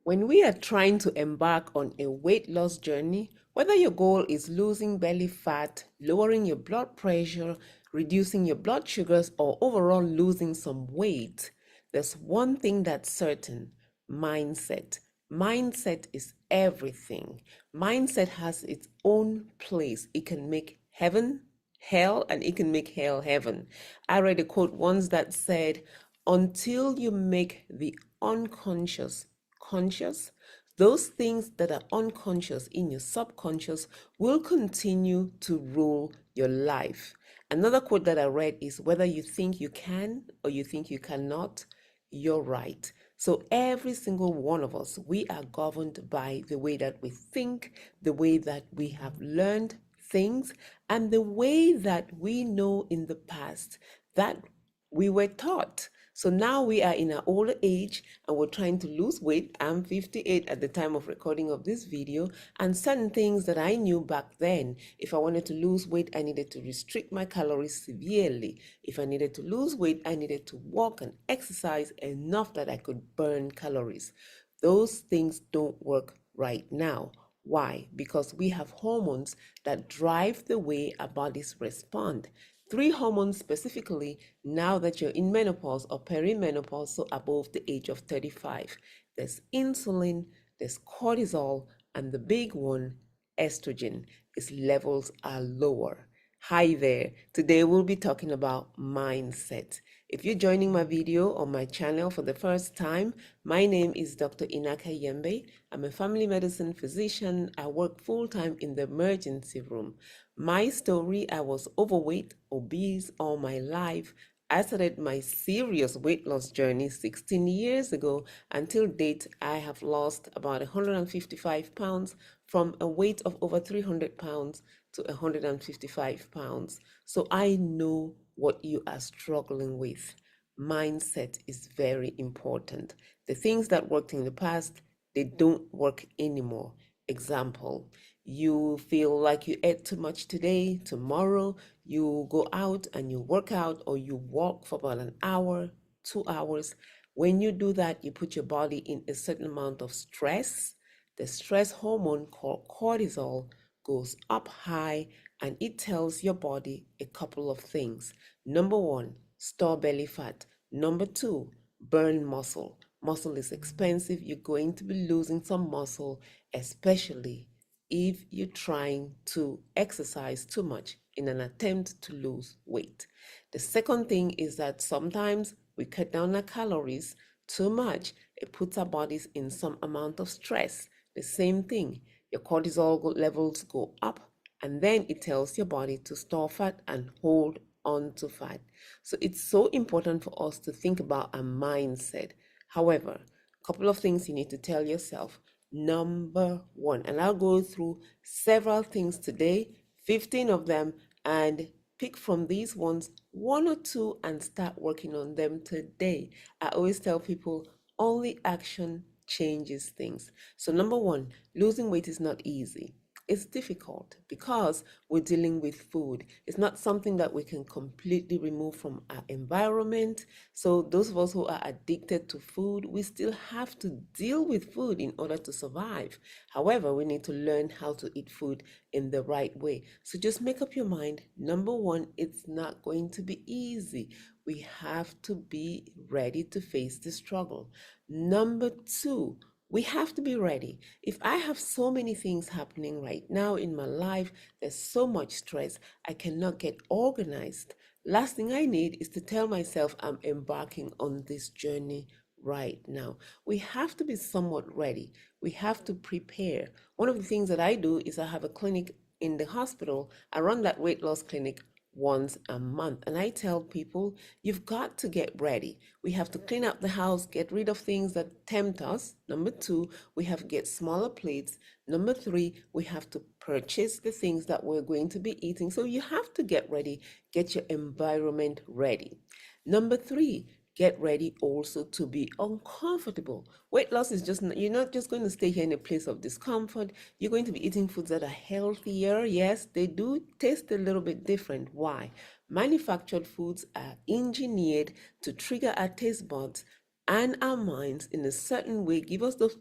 When we are trying to embark on a weight loss journey, whether your goal is losing belly fat, lowering your blood pressure, reducing your blood sugars, or overall losing some weight, there's one thing that's certain: mindset. Mindset is everything. Mindset has its own place. It can make heaven hell and it can make hell heaven. I read a quote once that said, until you make the unconscious conscious, those things that are unconscious in your subconscious will continue to rule your life. Another quote that I read is, whether you think you can or you think you cannot, you're right. So every single one of us, we are governed by the way that we think, the way that we have learned things, and the way that we know in the past that we were taught. So now we are in our older age and we're trying to lose weight. I'm 58 at the time of recording of this video, and certain things that I knew back then: if I wanted to lose weight, I needed to restrict my calories severely. If I needed to lose weight, I needed to walk and exercise enough that I could burn calories. Those things don't work right now. Why? Because we have hormones that drive the way our bodies respond. Three hormones specifically, now that you're in menopause or perimenopause, so above the age of 35. There's insulin, there's cortisol, and the big one, estrogen. Its levels are lower. Hi there. Today we'll be talking about mindset. If you're joining my video on my channel for the first time, my name is Dr. Inaka Yembe. I'm a family medicine physician. I work full-time in the emergency room. My story: I was overweight, obese all my life. I started my serious weight loss journey 16 years ago. Until date, I have lost about 155 pounds, from a weight of over 300 pounds to 155 pounds. So I know what you are struggling with. Mindset is very important. The things that worked in the past, they don't work anymore. Example: you feel like you ate too much today, tomorrow you go out and you work out or you walk for about an hour, 2 hours. When you do that, you put your body in a certain amount of stress. The stress hormone called cortisol goes up high, and it tells your body a couple of things. Number one, store belly fat. Number two, burn muscle. Muscle is expensive. You're going to be losing some muscle, especially if you're trying to exercise too much in an attempt to lose weight. The second thing is that sometimes we cut down our calories too much. It puts our bodies in some amount of stress. The same thing, your cortisol levels go up, and then it tells your body to store fat and hold on to fat. So it's so important for us to think about a mindset. However, a couple of things you need to tell yourself. Number one, and I'll go through several things today, 15 of them, and pick from these ones one or two and start working on them today. I always tell people, only action changes things. So number one, losing weight is not easy. It's difficult because we're dealing with food. It's not something that we can completely remove from our environment. So those of us who are addicted to food, we still have to deal with food in order to survive. However, we need to learn how to eat food in the right way. So just make up your mind. Number one, it's not going to be easy. We have to be ready to face the struggle. Number two, we have to be ready. If I have so many things happening right now in my life, there's so much stress, I cannot get organized. Last thing I need is to tell myself I'm embarking on this journey right now. We have to be somewhat ready. We have to prepare. One of the things that I do is I have a clinic in the hospital. I run that weight loss clinic once a month, and I tell people, you've got to get ready. We have to clean up the house, get rid of things that tempt us. Number two, we have to get smaller plates. Number three, we have to purchase the things that we're going to be eating. So you have to get ready, get your environment ready. Number three, get ready also to be uncomfortable. Weight loss is just, you're not just going to stay here in a place of discomfort. You're going to be eating foods that are healthier. Yes, they do taste a little bit different. Why? Manufactured foods are engineered to trigger our taste buds and our minds in a certain way give us those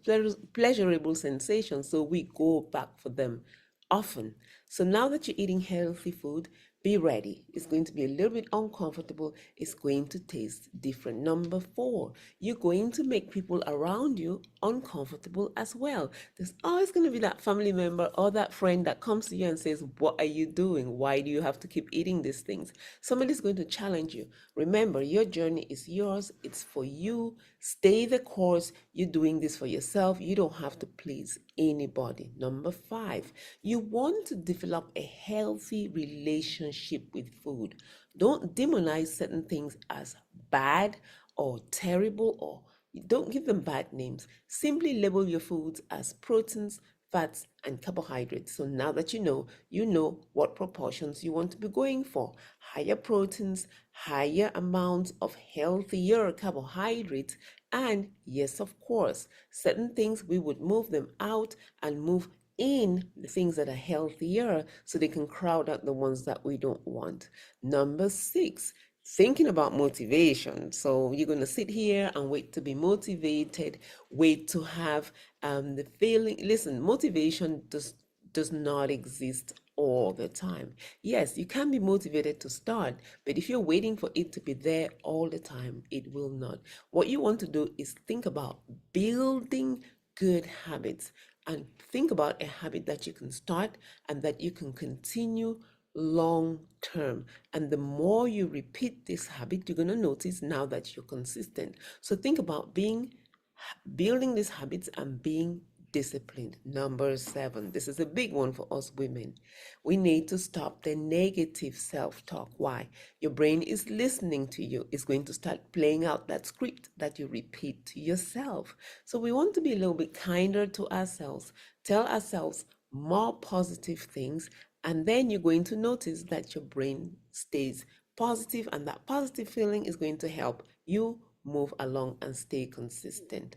pleasurable sensations, so we go back for them often. So now that you're eating healthy food, be ready. It's going to be a little bit uncomfortable. It's going to taste different. Number four, you're going to make people around you uncomfortable as well. There's always going to be that family member or that friend that comes to you and says, "What are you doing? Why do you have to keep eating these things?" Somebody's going to challenge you. Remember, your journey is yours. It's for you. Stay the course. You're doing this for yourself. You don't have to please anybody. Number five, you want to develop a healthy relationship with food. Don't demonize certain things as bad or terrible, or don't give them bad names. Simply label your foods as proteins, fats, and carbohydrates. So now that you know what proportions you want to be going for. Higher proteins, higher amounts of healthier carbohydrates, and yes, of course, certain things we would move them out and move in the things that are healthier so they can crowd out the ones that we don't want. Number six, thinking about motivation. So you're going to sit here and wait to be motivated, wait to have the feeling. Listen, motivation does not exist all the time. Yes, you can be motivated to start, but if you're waiting for it to be there all the time, it will not. What you want to do is think about building good habits, and think about a habit that you can start and that you can continue long term. And the more you repeat this habit, you're going to notice now that you're consistent. So think about building these habits and being disciplined. Number seven, this is a big one for us women. We need to stop the negative self-talk. Why? Your brain is listening to you. It's going to start playing out that script that you repeat to yourself. So we want to be a little bit kinder to ourselves, tell ourselves more positive things, and then you're going to notice that your brain stays positive, and that positive feeling is going to help you move along and stay consistent.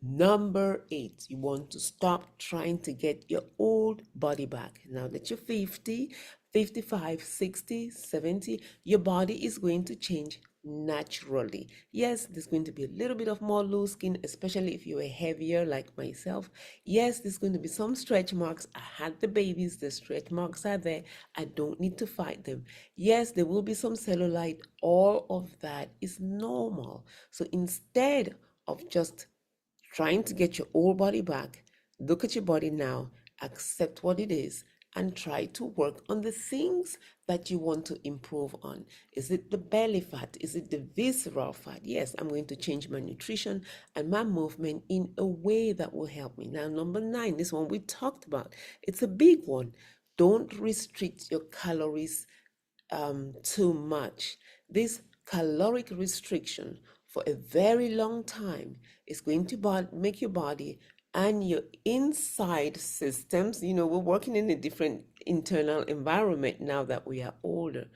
Number eight, you want to stop trying to get your old body back. Now that you're 50, 55, 60, 70, your body is going to change naturally. Yes, there's going to be a little bit of more loose skin, especially if you are heavier like myself. Yes, there's going to be some stretch marks. I had the babies, the stretch marks are there. I don't need to fight them. Yes, there will be some cellulite. All of that is normal. So instead of just trying to get your old body back, look at your body now, accept what it is, and try to work on the things that you want to improve on. Is it the belly fat? Is it the visceral fat? Yes, I'm going to change my nutrition and my movement in a way that will help me. Now, number nine, this one we talked about. It's a big one. Don't restrict your calories too much. This caloric restriction for a very long time is going to make your body and your inside systems, we're working in a different internal environment now that we are older.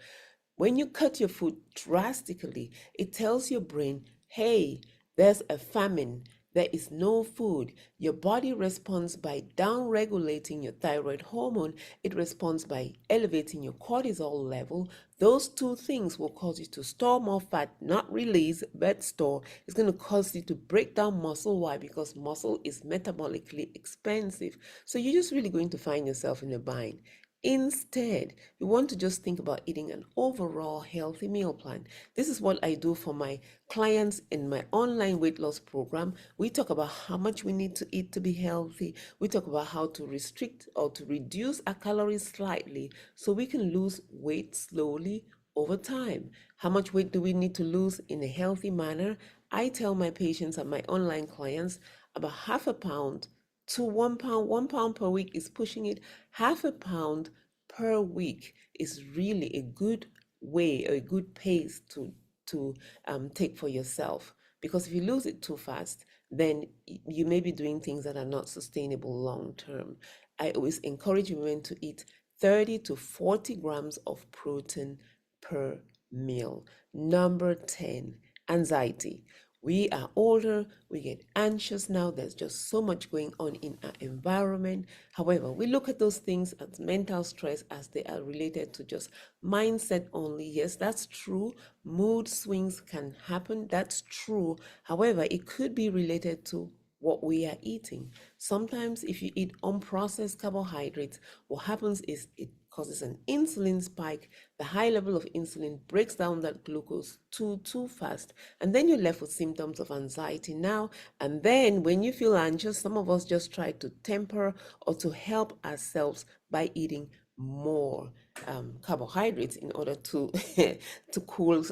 When you cut your food drastically, it tells your brain, hey, there's a famine. There is no food. Your body responds by down regulating your thyroid hormone. It responds by elevating your cortisol level. Those two things will cause you to store more fat, not release, but store. It's going to cause you to break down muscle. Why? Because muscle is metabolically expensive. So you're just really going to find yourself in a bind. Instead, you want to just think about eating an overall healthy meal plan. This is what I do for my clients in my online weight loss program. We talk about how much we need to eat to be healthy. We talk about how to restrict or to reduce our calories slightly so we can lose weight slowly over time. How much weight do we need to lose in a healthy manner? I tell my patients and my online clients about half a pound to 1 pound. 1 pound per week is pushing it. Half a pound per week is really a good way, a good pace to take for yourself. Because if you lose it too fast, then you may be doing things that are not sustainable long term. I always encourage women to eat 30 to 40 grams of protein per meal. Number 10, anxiety. We are older, we get anxious now. There's just so much going on in our environment. However, we look at those things as mental stress as they are related to just mindset only. Yes, that's true. Mood swings can happen. That's true. However, it could be related to what we are eating. Sometimes, if you eat unprocessed carbohydrates, what happens is it causes an insulin spike. The high level of insulin breaks down that glucose too fast, and then you're left with symptoms of anxiety now. And then when you feel anxious, some of us just try to temper or to help ourselves by eating more carbohydrates in order to to cool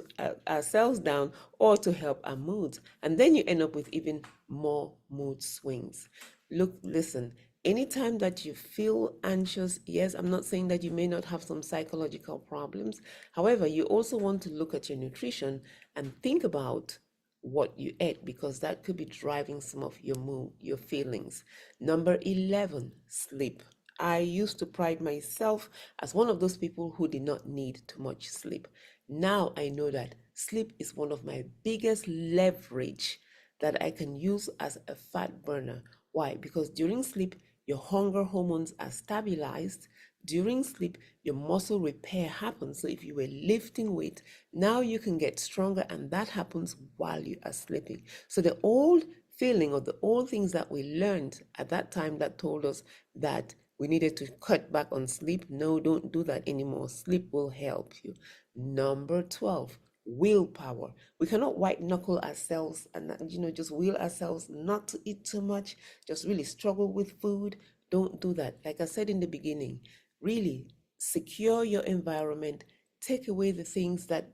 ourselves down or to help our moods, and then you end up with even more mood swings. Look, listen, anytime that you feel anxious, yes, I'm not saying that you may not have some psychological problems. However, you also want to look at your nutrition and think about what you ate, because that could be driving some of your mood, your feelings. Number 11, sleep. I used to pride myself as one of those people who did not need too much sleep. Now I know that sleep is one of my biggest leverage that I can use as a fat burner. Why? Because during sleep, your hunger hormones are stabilized. During sleep, your muscle repair happens. So if you were lifting weight, now you can get stronger, and that happens while you are sleeping. So the old feeling or the old things that we learned at that time that told us that we needed to cut back on sleep, no, don't do that anymore. Sleep will help you. Number 12, willpower. We cannot white knuckle ourselves and just will ourselves not to eat too much, just really struggle with food. Don't do that. Like I said in the beginning, really secure your environment. Take away the things that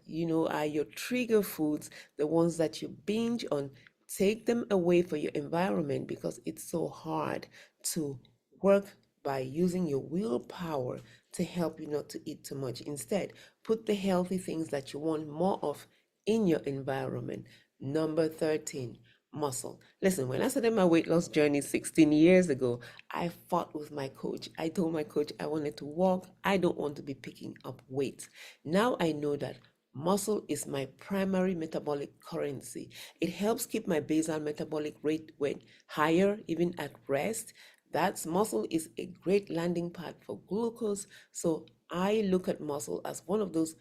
are your trigger foods, the ones that you binge on. Take them away for your environment, because it's so hard to work by using your willpower to help you not to eat too much. Instead, put the healthy things that you want more of in your environment. Number 13, muscle. Listen, when I started my weight loss journey 16 years ago, I fought with my coach. I told my coach I wanted to walk. I don't want to be picking up weight. Now I know that muscle is my primary metabolic currency. It helps keep my basal metabolic rate higher, even at rest. That muscle is a great landing pad for glucose. So I look at muscle as one of those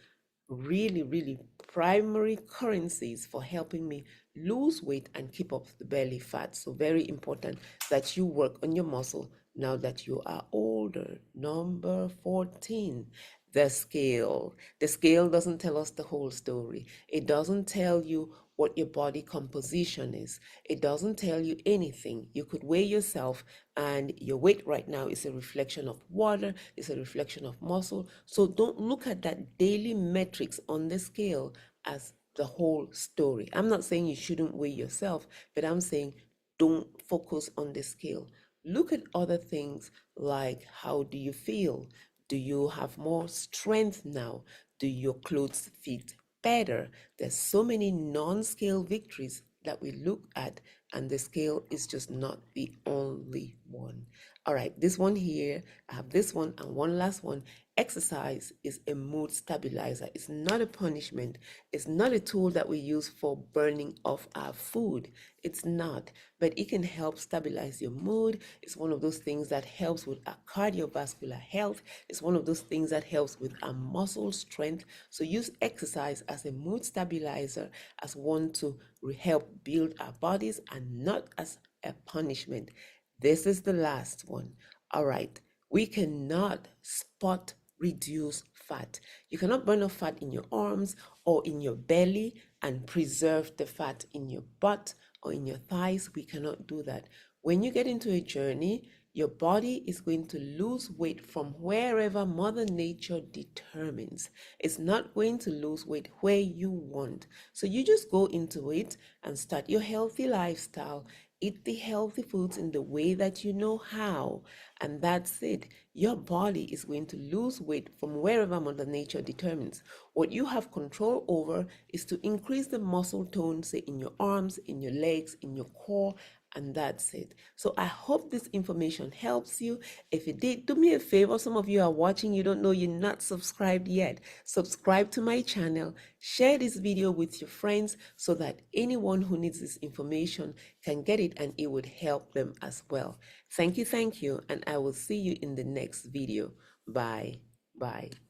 really primary currencies for helping me lose weight and keep up the belly fat. So very important that you work on your muscle now that you are older. Number 14, the scale. The scale doesn't tell us the whole story. It doesn't tell you what your body composition is. It doesn't tell you anything. You could weigh yourself, and your weight right now is a reflection of water, it's a reflection of muscle. So don't look at that daily metrics on the scale as the whole story. I'm not saying you shouldn't weigh yourself, but I'm saying don't focus on the scale. Look at other things like, how do you feel? Do you have more strength now? Do your clothes fit better? There's so many non-scale victories that we look at, and the scale is just not the only one. All right, this one here, I have this one and one last one. Exercise is a mood stabilizer. It's not a punishment. It's not a tool that we use for burning off our food. It's not, but it can help stabilize your mood. It's one of those things that helps with our cardiovascular health. It's one of those things that helps with our muscle strength. So use exercise as a mood stabilizer, as one to help build our bodies, and not as a punishment. This is the last one. All right. We cannot spot reduce fat. You cannot burn off fat in your arms or in your belly and preserve the fat in your butt or in your thighs. We cannot do that. When you get into a journey, your body is going to lose weight from wherever Mother Nature determines. It's not going to lose weight where you want. So you just go into it and start your healthy lifestyle. Eat the healthy foods in the way that you know how, and that's it. Your body is going to lose weight from wherever Mother Nature determines. What you have control over is to increase the muscle tone, say in your arms, in your legs, in your core, and that's it. So I hope this information helps you. If it did, do me a favor. Some of you are watching, you don't know you're not subscribed yet. Subscribe to my channel, share this video with your friends so that anyone who needs this information can get it and it would help them as well. Thank you, and I will see you in the next video. Bye. Bye.